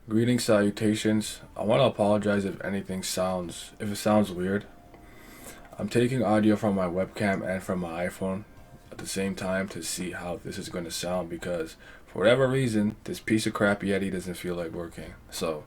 Greetings, salutations. I want to apologize if it sounds weird. I'm taking audio from my webcam and from my iPhone at the same time to see how this is going to sound because for whatever reason, this piece of crap Yeti doesn't feel like working. So,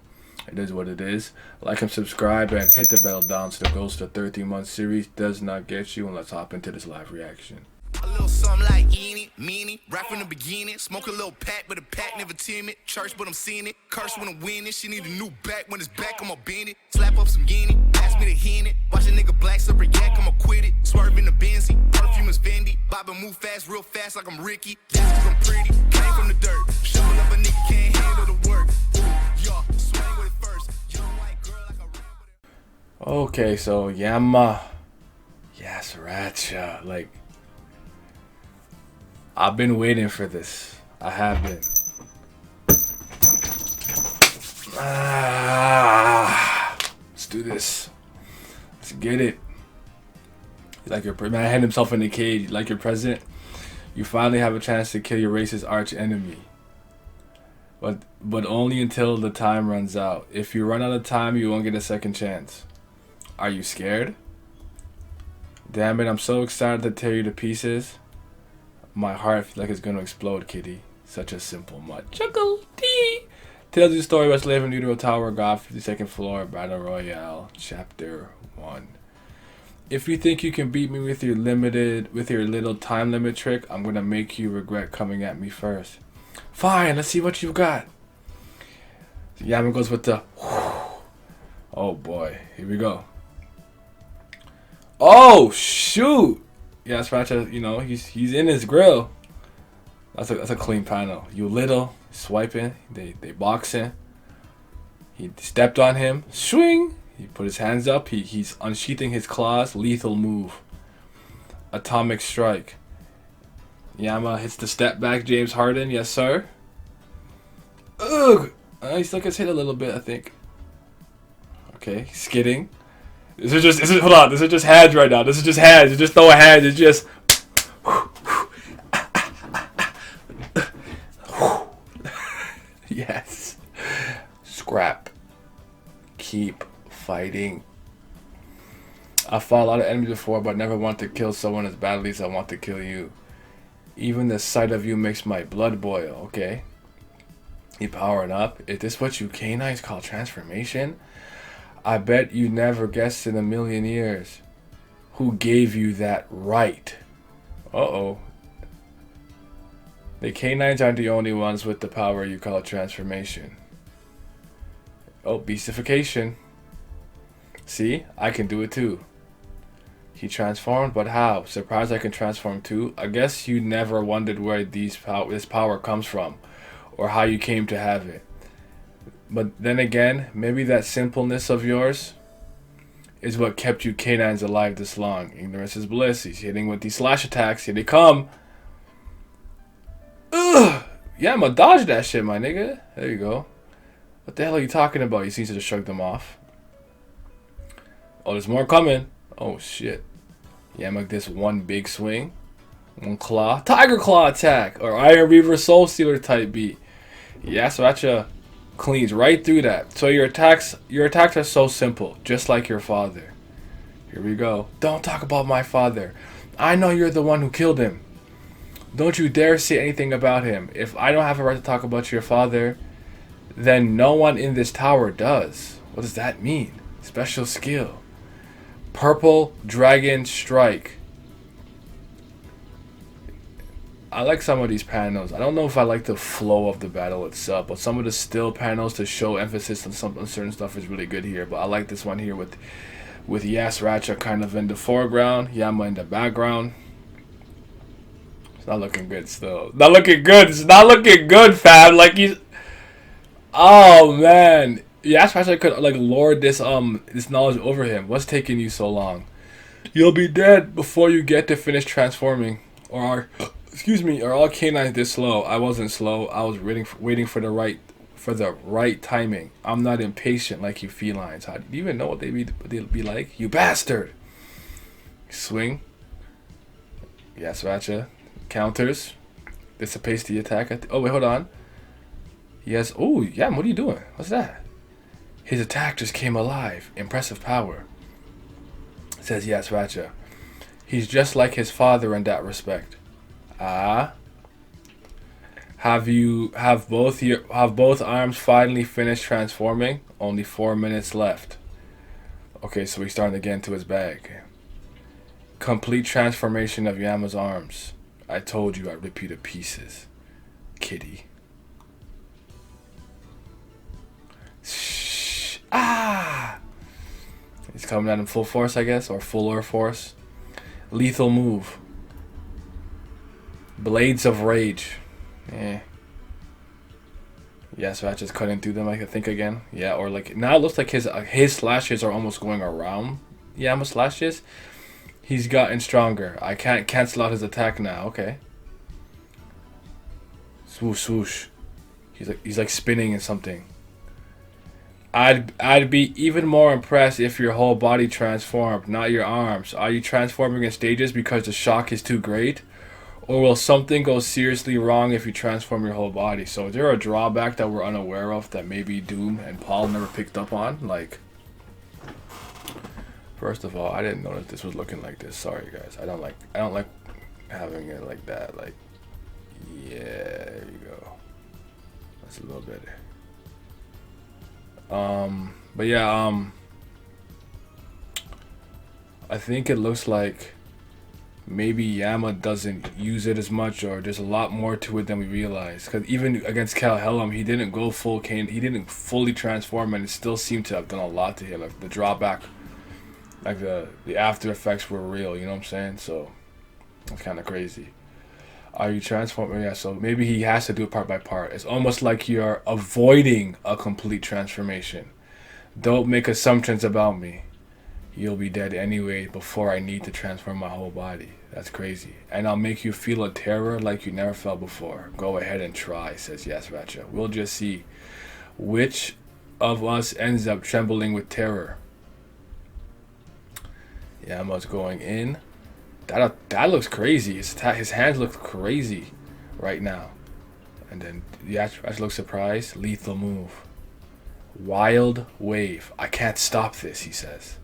it is what it is. Like and subscribe and hit the bell down so the goals to 13-month series does not get you, and let's hop into this live reaction. A little something like eeny, meeny, right from the beginning. Smoke a little pack, but the pack never timid. Church, but I'm seeing it. Curse when I'm winning. She need a new back. When it's back, I'ma bend it. Slap up some guinea, pass me the hen it. Watch a nigga black slipper yak, I'ma quit it. Swerve in the Benzie, perfume is Fendi. Bob and move fast, real fast like I'm Ricky. That's 'cause I'm pretty, came from the dirt. Shovel up a nigga, can't handle the work. Ooh, y'all, swing with it first. Young white girl like a ramble. Okay, so Yama, Yasratcha, I've been waiting for this. I have been. Let's do this. Let's get it. Like your man had himself in the cage. Like your president, you finally have a chance to kill your racist arch enemy. But only until the time runs out. If you run out of time, you won't get a second chance. Are you scared? Damn it! I'm so excited to tear you to pieces. My heart feels like it's gonna explode, kitty. Such a simple mud. Chuckle tea. Tells you the story about slave in Utero Tower, God, 52nd floor, Battle Royale, Chapter 1. If you think you can beat me with your little time limit trick, I'm gonna make you regret coming at me first. Fine, let's see what you've got. So Yama goes with the oh boy, here we go. Oh shoot! Yeah, Yasratcha, he's in his grill. That's a clean panel. You little swiping, they boxing. He stepped on him, swing. He put his hands up. He's unsheathing his claws. Lethal move. Atomic strike. Yama hits the step back. James Harden, yes sir. Ugh. He still gets hit a little bit, I think. Okay, skidding. This is just hands right now. This is just hands. You just throw a hand. It's just. Yes. Scrap. Keep fighting. I fought a lot of enemies before, but never want to kill someone as badly as I want to kill you. Even the sight of you makes my blood boil. Okay. You powering up. Is this what you canines call transformation? I bet you never guessed in a million years. Who gave you that right? Uh-oh. The canines aren't the only ones with the power you call transformation. Oh, beastification. See? I can do it too. He transformed, but how? Surprised I can transform too? I guess you never wondered where this power comes from, or how you came to have it. But then again, maybe that simpleness of yours is what kept you canines alive this long. Ignorance is bliss. He's hitting with these slash attacks. Here they come. Ugh! Yeah, I'ma dodge that shit, my nigga. There you go. What the hell are you talking about? He seems to just shrug them off. Oh, there's more coming. Oh, shit. Yeah, make this one big swing. One claw. Tiger claw attack. Or Iron Reaver Soul Stealer type beat. Yeah, Yasratcha cleans right through that. So your attacks are so simple, just like your father. Here we go. Don't talk about my father. I know you're the one who killed him. Don't you dare say anything about him. If I don't have a right to talk about your father, then no one in this tower does. What does that mean? Special skill. Purple Dragon Strike. I like some of these panels. I don't know if I like the flow of the battle itself, but some of the still panels to show emphasis on certain stuff is really good here. But I like this one here with Yasratcha kind of in the foreground, Yama in the background. It's not looking good still. Not looking good. It's not looking good, fam. Like he's. Oh man, Yasratcha could lord this knowledge over him. What's taking you so long? You'll be dead before you get to finish transforming, excuse me, are all canines this slow? I wasn't slow. I was waiting for the right timing. I'm not impatient like you felines. How do you even know what they'd be like? You bastard! Swing. Yasratcha counters. Dissipates the attack. Oh wait, hold on. Yes. Oh, yeah. What are you doing? What's that? His attack just came alive. Impressive power. Says Yasratcha. He's just like his father in that respect. Ah. Have both arms finally finished transforming? Only 4 minutes left. Okay, so he's starting to get into his bag. Complete transformation of Yama's arms. I told you I'd rip you to pieces, kitty. Shh. Ah! He's coming at him full force, I guess, or fuller force. Lethal move. Blades of Rage. Eh. Yeah, so that's just cutting through them, I think, again. Yeah, or like, now it looks like his slashes are almost going around Yama's slashes. He's gotten stronger. I can't cancel out his attack now. Okay. Swoosh, swoosh. He's like spinning in something. I'd be even more impressed if your whole body transformed, not your arms. Are you transforming in stages because the shock is too great? Or will something go seriously wrong if you transform your whole body? So is there a drawback that we're unaware of that maybe Doom and Paul never picked up on? Like, first of all, I didn't know that this was looking like this. Sorry guys. I don't like having it like that. Like, yeah, there you go. That's a little better. But yeah, I think it looks like maybe Yama doesn't use it as much, or there's a lot more to it than we realize. Because even against Cal Helm, he didn't go full Kane. He didn't fully transform, and it still seemed to have done a lot to him. Like the drawback, like the after effects were real. You know what I'm saying? So that's kind of crazy. Are you transforming? Yeah. So maybe he has to do it part by part. It's almost like you're avoiding a complete transformation. Don't make assumptions about me. You'll be dead anyway before I need to transform my whole body. That's crazy. And I'll make you feel a terror like you never felt before. Go ahead and try, says Yasratcha. We'll just see which of us ends up trembling with terror. Yama's going in. That looks crazy. His hands look crazy right now. And then Yasratcha looks surprised. Lethal move. Wild wave. I can't stop this, he says.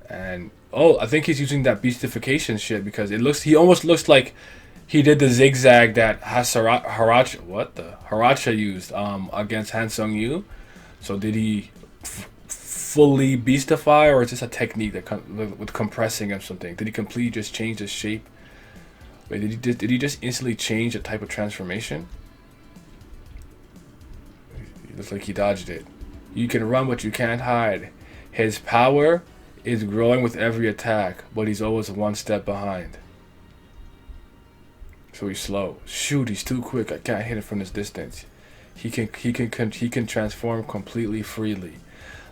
And I think he's using that beastification shit because he almost looks like he did the zigzag that Haigh-Rankers used against Han Sung-yu. So did he fully beastify, or is this a technique that with compressing or something? Did he completely just change his shape? Wait, did he just instantly change the type of transformation? It looks like he dodged it. You can run, but you can't hide. His power is growing with every attack, but he's always one step behind. So he's slow. Shoot, he's too quick. I can't hit him from this distance. He can transform completely freely.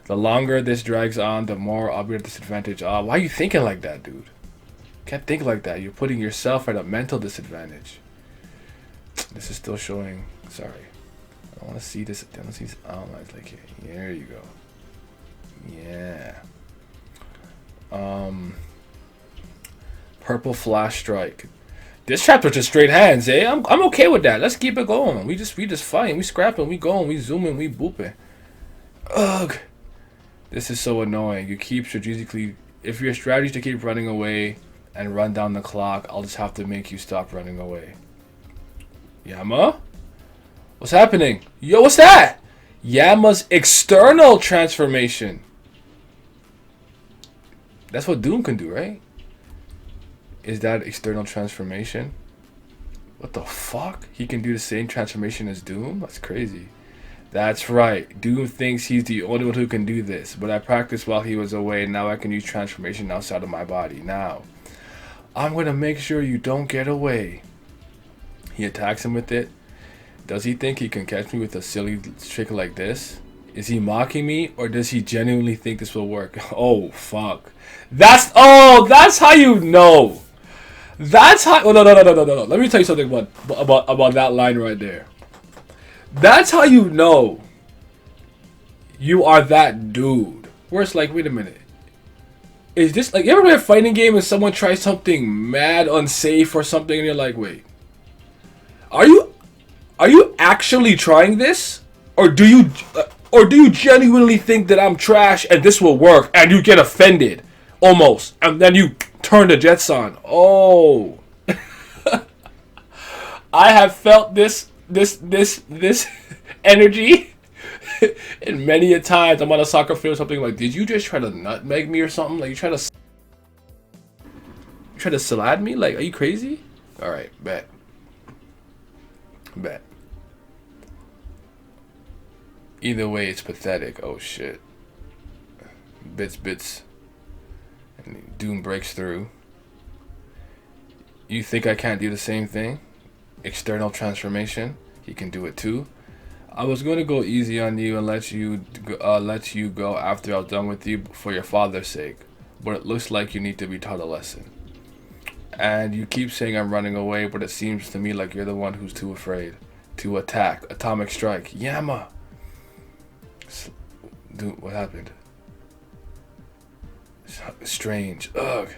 The longer this drags on, the more I'll be at a disadvantage. Why are you thinking like that, dude? Can't think like that. You're putting yourself at a mental disadvantage. This is still showing. Sorry, I want to see this. I want to see this outlines. Like here. There you go. Yeah. Purple flash strike. This chapter just straight hands, eh? I'm okay with that. Let's keep it going. We just fighting, we scrapping, we going, we zooming, we booping. Ugh. This is so annoying. You keep strategically. If your strategy is to keep running away and run down the clock, I'll just have to make you stop running away. Yama? What's happening? Yo, what's that? Yama's external transformation. That's what Doom can do, right? Is that external transformation? What the fuck? He can do the same transformation as Doom? That's crazy. That's right. Doom thinks he's the only one who can do this, but I practiced while he was away, and now I can use transformation outside of my body. Now, I'm gonna make sure you don't get away. He attacks him with it. Does he think he can catch me with a silly trick like this? Is he mocking me, or does he genuinely think this will work? Oh, fuck. That's how you know. That's how. Oh, no. Let me tell you something about that line right there. That's how you know you are that dude. Where it's like, wait a minute. Is this like, you ever play a fighting game and someone tries something mad unsafe or something and you're like, wait, are Are you actually trying this? Or do you genuinely think that I'm trash and this will work and you get offended? Almost. And then you turn the jets on. Oh. I have felt this energy and many a times I'm on a soccer field or something like, did you just try to nutmeg me or something? Like you try to salad me? Like, are you crazy? Alright, bet. Either way, it's pathetic. Oh shit. Bits. And Doom breaks through. You think I can't do the same thing? External transformation. He can do it too. I was going to go easy on you and let you go after I was done with you for your father's sake. But it looks like you need to be taught a lesson. And you keep saying I'm running away, but it seems to me like you're the one who's too afraid to attack. Atomic strike. Yama. Dude, what happened? Strange. Ugh.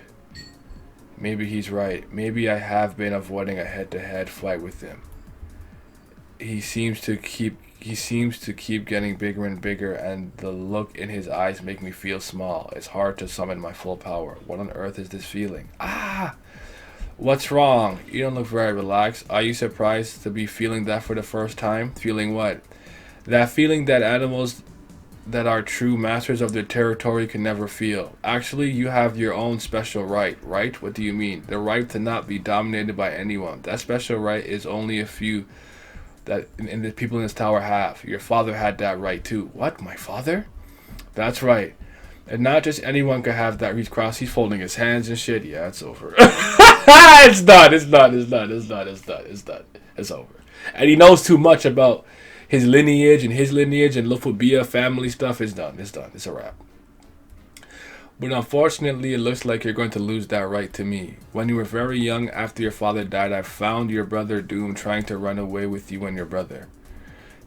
Maybe he's right. Maybe I have been avoiding a head-to-head fight with him. He seems to keep getting bigger and bigger, and the look in his eyes make me feel small. It's hard to summon my full power. What on earth is this feeling? Ah! What's wrong? You don't look very relaxed. Are you surprised to be feeling that for the first time? Feeling what? That feeling that animals that are true masters of their territory can never feel. Actually, you have your own special right. Right? What do you mean? The right to not be dominated by anyone. That special right is only a few that and the people in this tower have. Your father had that right too. What? My father? That's right. And not just anyone could have that. He's folding his hands and shit. Yeah, it's over. It's done. It's over. And he knows too much about his lineage and Lufubia family stuff. It's done. It's a wrap. But unfortunately, it looks like you're going to lose that right to me. When you were very young, after your father died, I found your brother Doom trying to run away with you and your brother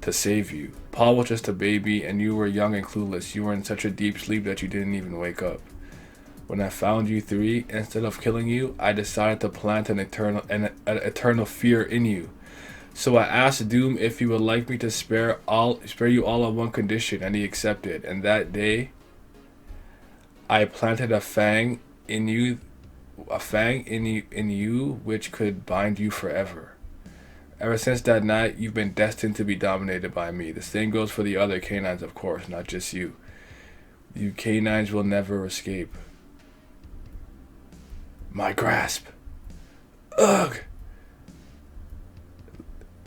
to save you. Paul was just a baby, and you were young and clueless. You were in such a deep sleep that you didn't even wake up. When I found you three, instead of killing you, I decided to plant an eternal fear in you. So I asked Doom if he would like me to spare you all on one condition, and he accepted. And that day, I planted a fang in you, which could bind you forever. Ever since that night, you've been destined to be dominated by me. The same goes for the other canines, of course, not just you. You canines will never escape my grasp. Ugh.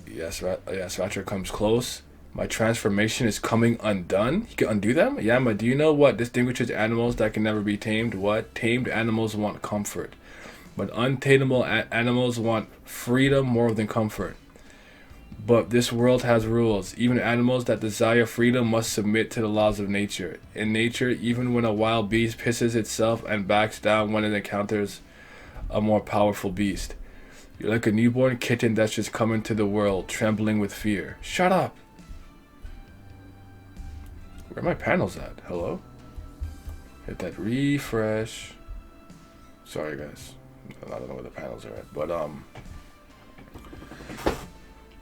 Yasratcha comes close. My transformation is coming undone. He can undo them? Yama, do you know what distinguishes animals that can never be tamed? What? Tamed animals want comfort. But untamable animals want freedom more than comfort. But this world has rules. Even animals that desire freedom must submit to the laws of nature. In nature, even when a wild beast pisses itself and backs down when it encounters a more powerful beast. You're like a newborn kitten that's just come into the world, trembling with fear. Shut up! Where are my panels at? Hello? Hit that refresh. Sorry, guys. I don't know where the panels are at, but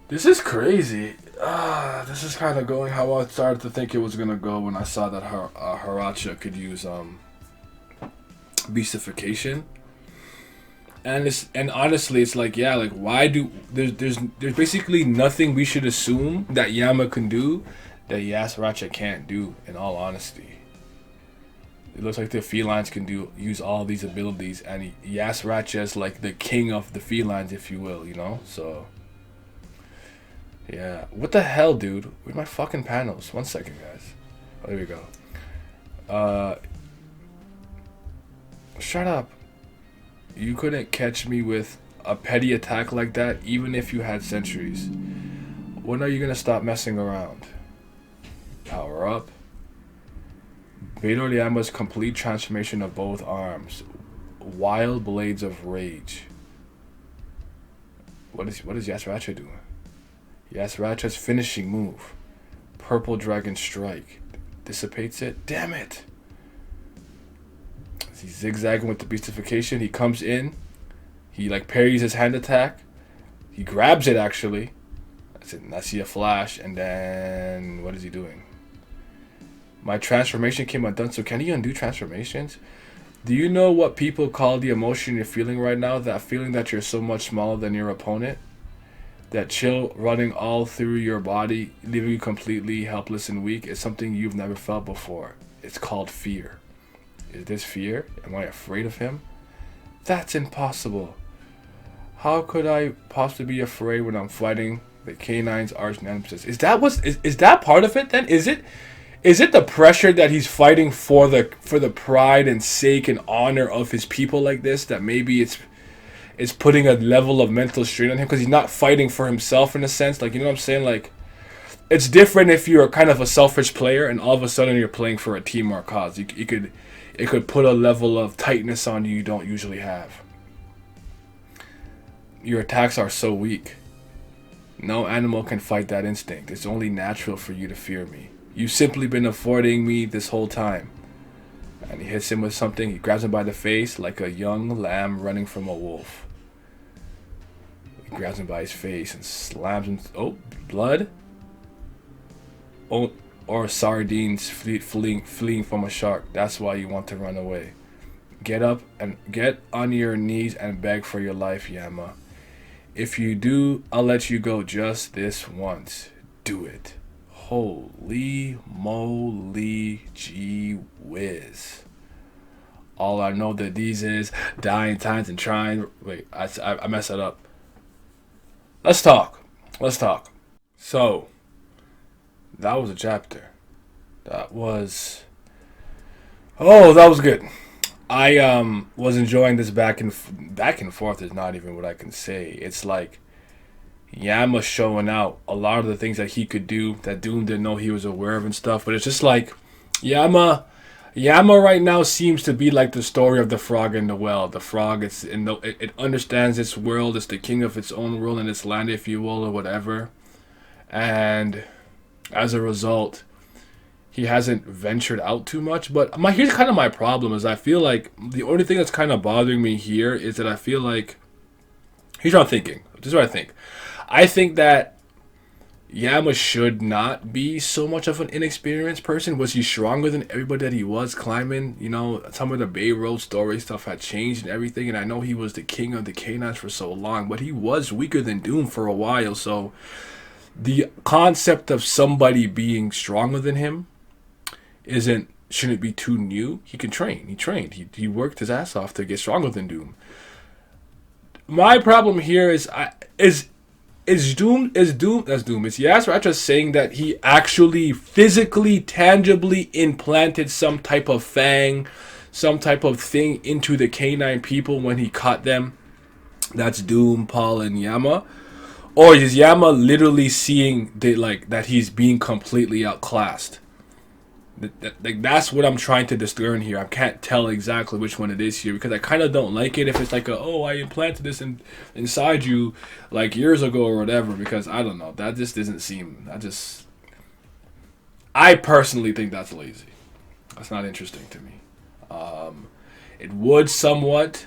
this is crazy. This is kind of going how I started to think it was gonna go when I saw that Haigh-Rankers could use beastification. And honestly, it's like, yeah, like why do there's basically nothing we should assume that Yama can do that Yasratcha can't do. In all honesty, it looks like the felines can use all these abilities, and Yasratcha is like the king of the felines, if you will, you know. So yeah, what the hell, dude? Where's my fucking panels? 1 second, guys. Oh, there we go. Shut up. You couldn't catch me with a petty attack like that, even if you had sentries. When are you gonna stop messing around? Power up. Baylord Yama's complete transformation of both arms. Wild blades of rage. What is Yasratcha doing? Yasratcha's finishing move. Purple Dragon Strike. Dissipates it. Damn it! He's zigzagging with the beastification. He comes in. He like parries his hand attack. He grabs it actually. I see a flash, and then what is he doing? My transformation came undone. So can he undo transformations? Do you know what people call the emotion you're feeling right now? That feeling that you're so much smaller than your opponent? That chill running all through your body, leaving you completely helpless and weak, is something you've never felt before. It's called fear. Is this fear? Am I afraid of him? That's impossible. How could I possibly be afraid when I'm fighting the K9's arch nemesis? Is that part of it then? Is it the pressure that he's fighting for the pride and sake and honor of his people like this, that maybe it's putting a level of mental strain on him, because he's not fighting for himself in a sense? Like, you know what I'm saying? Like, it's different if you're kind of a selfish player and all of a sudden you're playing for a team or a cause. It could put a level of tightness on you don't usually have. Your attacks are so weak. No animal can fight that instinct. It's only natural for you to fear me. You've simply been avoiding me this whole time. And he hits him with something. He grabs him by the face like a young lamb running from a wolf. He grabs him by his face and slams him. Oh, blood? Oh, or sardines fleeing from a shark. That's why you want to run away. Get up and get on your knees and beg for your life, Yama. If you do, I'll let you go just this once. Do it. Holy moly, gee whiz. All I know that these is dying times and trying. Wait, I messed that up. Let's talk. So, that was a chapter. That was good. I was enjoying this back and forth is not even what I can say. It's like Yama showing out a lot of the things that he could do that Doom didn't know he was aware of and stuff. But it's just like Yama right now seems to be like the story of the frog in the well. The frog, it understands its world. It's the king of its own world and its land, if you will, or whatever. And as a result, he hasn't ventured out too much. But here's kind of my problem is I feel like the only thing that's kind of bothering me here is that I feel like, here's what I'm thinking. This is what I think. I think that Yama should not be so much of an inexperienced person. Was he stronger than everybody that he was climbing? You know, some of the Baylord story stuff had changed and everything. And I know he was the king of the K9s for so long, but he was weaker than Doom for a while. So the concept of somebody being stronger than him shouldn't be too new. He can train. He trained. He worked his ass off to get stronger than Doom. My problem here is Yasratcha saying that he actually physically, tangibly implanted some type of fang, some type of thing into the K9 people when he caught them. That's Doom, Paul, and Yama. Or is Yama literally seeing that he's being completely outclassed? That's what I'm trying to discern here. I can't tell exactly which one it is here because I kind of don't like it if it's like I implanted this inside you like years ago or whatever, because I don't know, that just doesn't seem, I personally think that's lazy. That's not interesting to me. It would somewhat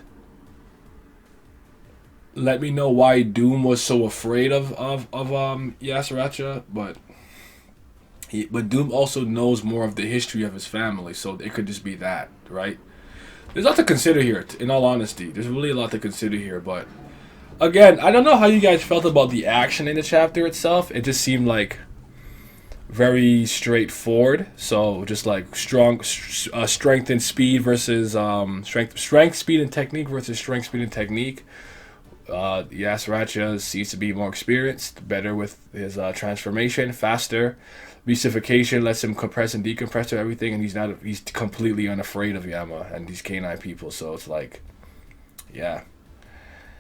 let me know why Doom was so afraid of Yasratcha, but Doom also knows more of the history of his family, so it could just be that, right? There's a lot to consider here, in all honesty. There's really a lot to consider here, but again, I don't know how you guys felt about the action in the chapter itself. It just seemed like very straightforward. So just like strength and speed versus strength, speed, and technique versus strength, speed, and technique. Yasratcha seems to be more experienced, better with his transformation, faster. Beastification lets him compress and decompress to everything, and he's completely unafraid of Yama and these K9 people. So it's like, yeah,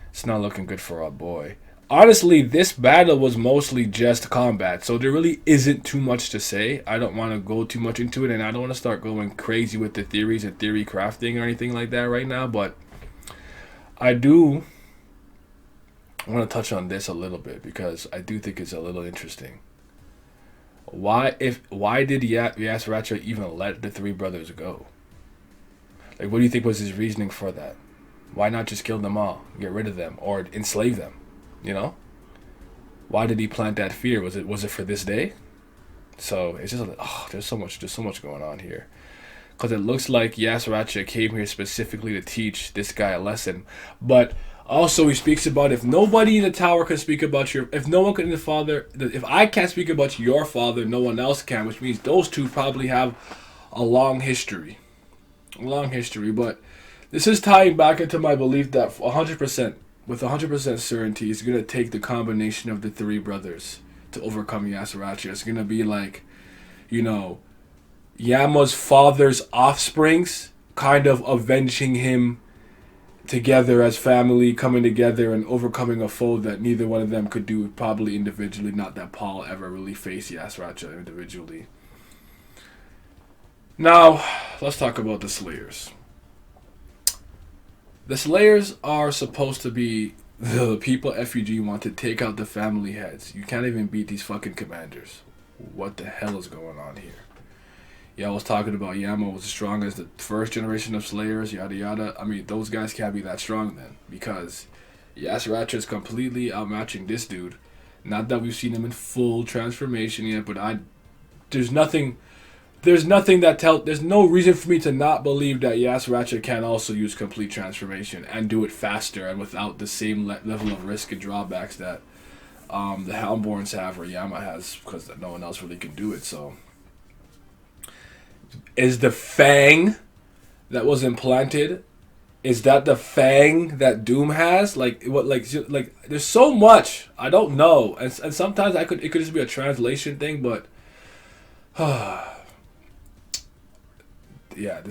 it's not looking good for our boy. Honestly, this battle was mostly just combat, so there really isn't too much to say. I don't want to go too much into it, and I don't want to start going crazy with the theories and theory crafting or anything like that right now, but I do want to touch on this a little bit because I do think it's a little interesting. Why did Yasratcha even let the three brothers go? Like, what do you think was his reasoning for that? Why not just kill them all, get rid of them, or enslave them? You know? Why did he plant that fear? Was it for this day? So it's just there's so much going on here. Because it looks like Yasratcha came here specifically to teach this guy a lesson. But also he speaks about if nobody in the tower can speak about if no one can if I can't speak about your father, no one else can, which means those two probably have a long history. But this is tying back into my belief that 100%, with 100% certainty, it's going to take the combination of the three brothers to overcome Yasratcha. It's going to be like, Yama's father's offsprings kind of avenging him together as family, coming together and overcoming a foe that neither one of them could do probably individually. Not that Paul ever really faced Yasratcha individually. Now, let's talk about the Slayers. The Slayers are supposed to be the people F.U.G want to take out the family heads. You can't even beat these fucking commanders. What the hell is going on here? Yeah, I was talking about Yama was as strong as the first generation of Slayers, yada yada. I mean, those guys can't be that strong then, because Yasratcha is completely outmatching this dude. Not that we've seen him in full transformation yet, but there's no reason for me to not believe that Yasratcha can also use complete transformation and do it faster and without the same level of risk and drawbacks that the Houndborns have or Yama has, because no one else really can do it. So, is the Fang that was implanted, is that the Fang that Doom has? Like there's so much I don't know, and sometimes it could just be a translation thing, but yeah,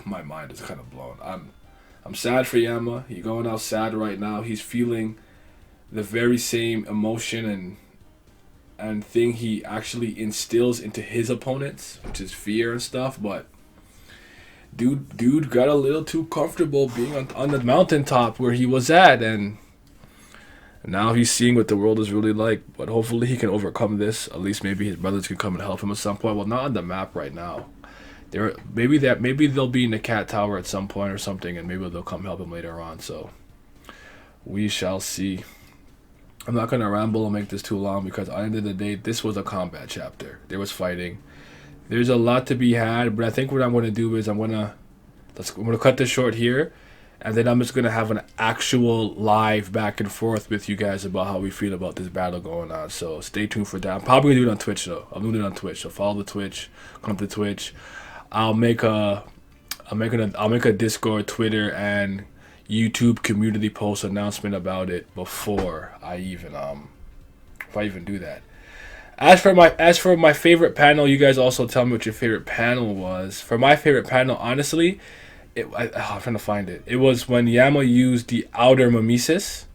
my mind is kind of blown. I'm sad for Yama. He's going out sad right now. He's feeling the very same emotion and thing he actually instills into his opponents, which is fear and stuff. But dude got a little too comfortable being on the mountaintop where he was at, and now he's seeing what the world is really like. But hopefully he can overcome this. At least maybe his brothers can come and help him at some point. Well, not on the map right now. Maybe they'll be in the cat tower at some point or something, and maybe they'll come help him later on. So we shall see. I'm not gonna ramble and make this too long, because at the end of the day, this was a combat chapter. There was fighting. There's a lot to be had, but I think what I'm gonna do is I'm gonna cut this short here, and then I'm just gonna have an actual live back and forth with you guys about how we feel about this battle going on. So stay tuned for that. I'm probably gonna do it on Twitch though. I'm doing it on Twitch. So follow the Twitch. Come to Twitch. I'll make a Discord, Twitter, and YouTube community post announcement about it before I even do that. As for my favorite panel, you guys also tell me what your favorite panel was. For my favorite panel, honestly, I'm trying to find it. It was when Yama used the outer mimesis,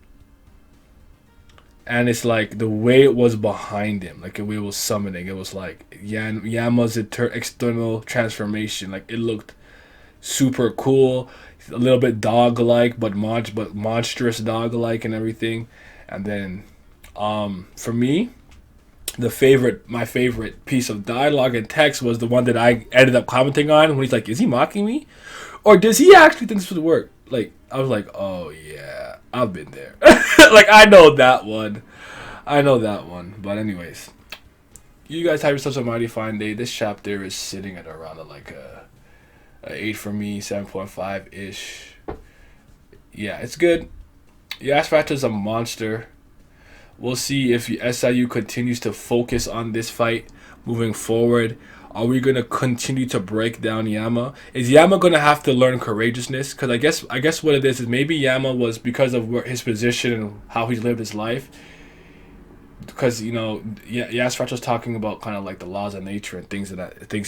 and it's like the way it was behind him, like the way it was summoning. It was like Yama's external transformation. Like it looked super cool, a little bit dog-like, but monstrous dog-like and everything. And then, for me, my favorite piece of dialogue and text was the one that I ended up commenting on when he's like, "Is he mocking me, or does he actually think this would work?" Like I was like, "Oh yeah, I've been there." Like I know that one. But anyways, you guys have yourselves a mighty fine day. This chapter is sitting at around a 8 for me, 7.5 ish. Yeah, it's good. Yasratcha's a monster. We'll see if SIU continues to focus on this fight moving forward. Are we gonna continue to break down Yama? Is Yama gonna have to learn courageousness? Because I guess what it is maybe Yama was, because of his position and how he's lived his life. Because Yasratcha's talking about kind of like the laws of nature and things to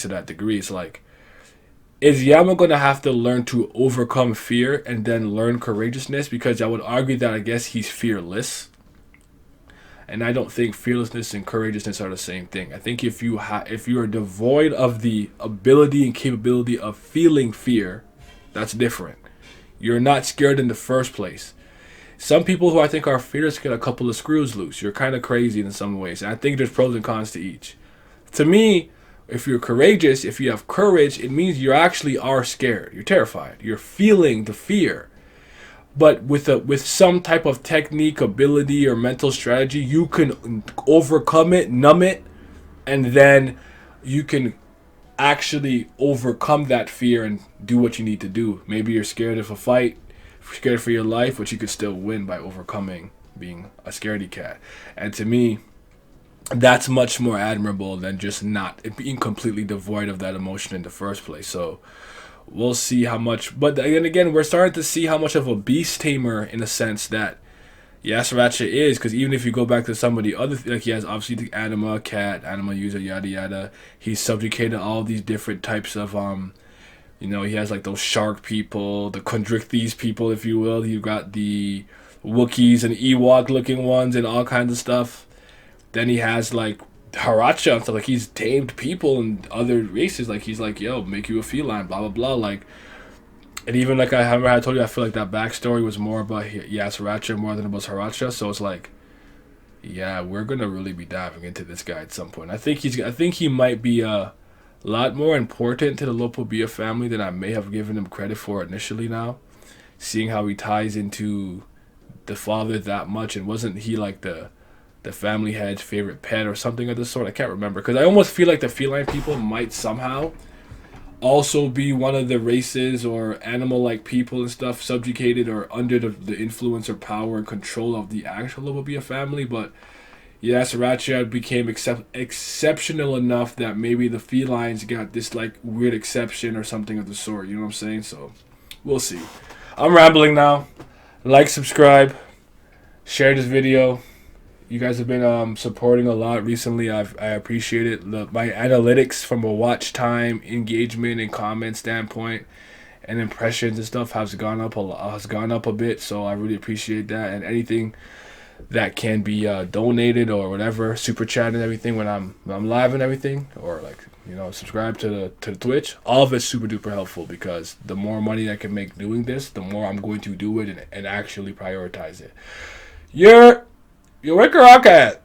that degree. It's like, is Yama gonna have to learn to overcome fear and then learn courageousness? Because I would argue that I guess he's fearless. And I don't think fearlessness and courageousness are the same thing. I think if you are devoid of the ability and capability of feeling fear, that's different. You're not scared in the first place. Some people who I think are fearless get a couple of screws loose. You're kind of crazy in some ways. And I think there's pros and cons to each. To me, if you're courageous, if you have courage, it means you actually are scared. You're terrified. You're feeling the fear. but with some type of technique, ability, or mental strategy, you can overcome it, numb it, and then you can actually overcome that fear and do what you need to do. Maybe you're scared of a fight, scared for your life, but you could still win by overcoming being a scaredy cat. And to me, that's much more admirable than just not being completely devoid of that emotion in the first place. So we'll see how much. But then again, we're starting to see how much of a beast tamer, in a sense, that Yasratcha is. Because even if you go back to some of the other, like he has obviously the anima cat, anima user, yada yada. He's subjugated all these different types of he has like those shark people, the Kondrithis people, if you will. You've got the Wookiees and Ewok looking ones and all kinds of stuff. Then he has like Haigh-Rankers and stuff. Like he's tamed people and other races. Like he's like, yo, make you a feline, blah blah blah. Like, and even like I told you, I feel like that backstory was more about Yasratcha more than it was Haigh-Rankers. So it's like, yeah, we're gonna really be diving into this guy at some point. I think he might be a lot more important to the Lopobia family than I may have given him credit for initially. Now, seeing how he ties into the father that much, and wasn't he like the family head's favorite pet or something of the sort? I can't remember, because I almost feel like the feline people might somehow also be one of the races or animal-like people and stuff subjugated or under the influence or power and control of the actual Lopobia family. But Yasratcha became exceptional enough that maybe the felines got this like weird exception or something of the sort. You know what I'm saying? So we'll see. I'm rambling now. Like, subscribe, share this video. You guys have been supporting a lot recently. I appreciate it. My analytics from a watch time, engagement, and comment standpoint, and impressions and stuff has gone up a bit. So I really appreciate that. And anything that can be donated or whatever, super chat and everything when I'm live and everything, or like subscribe to the Twitch. All of it's super duper helpful, because the more money I can make doing this, the more I'm going to do it and actually prioritize it. You're where Rock at?